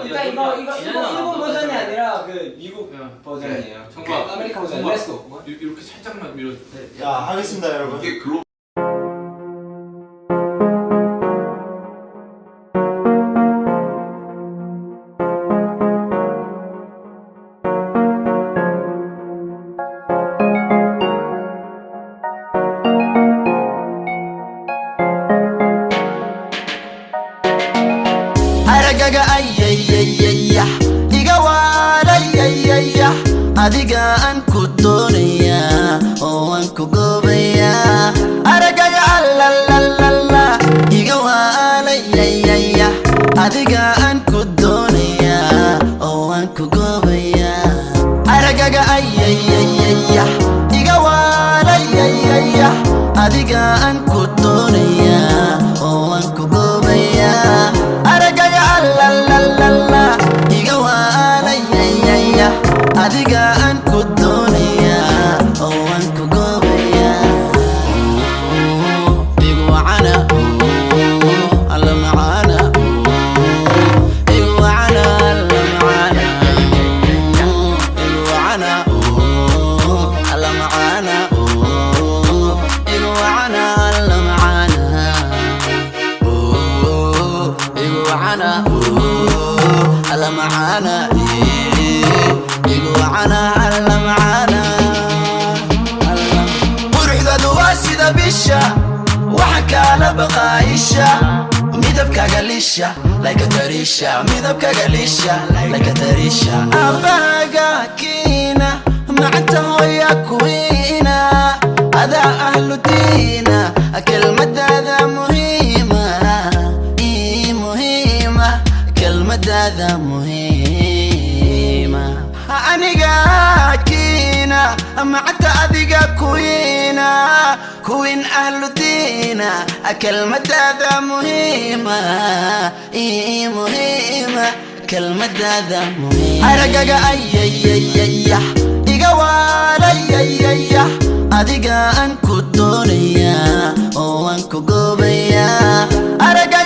일단 이거 일본 버전이 아니라 그 미국 버전이에요. 정말 아메리카 버전. 렛츠고. 이렇게 살짝만 밀어줘. 자, 하겠습니다, 여러분. 이게 글로. aragaga ayayayaya iga waarayayaya adiga aan ku doonaya oo aan ku goobaya aragaga allalalala iga waarayayaya adiga aan ku doonaya oo aan ku goobaya aragaga ayayayaya iga waarayayaya adiga aan ku doonaya oo aan ku goobaya la iga waarayayaya adiga aan ku doonaya oo aan ku goobaya igu wacana alla macaana igu wacana alla macaana igu wacana alla macaana igu wacana alla macaana igu wacana alla macaana igu wacana alla macaana quruxdadu waa sida bisha waxa kaala baqaayisha midabkaaga lisha layka tarisha midabkaaga lisha layka tarisha abaaga kiina macanta hooya kuwiina adaa ahlu diina kelmadaada muhiima kelmadaada muhiima aniga kiina macanta adiga kuwiina kuwin ahlu diina kelmadaada muhiima muhiima kelmadaada muhiima aragaga ayayayaya iga waarayayaya adiga aan ku doonaya oo aan ku goobaya araga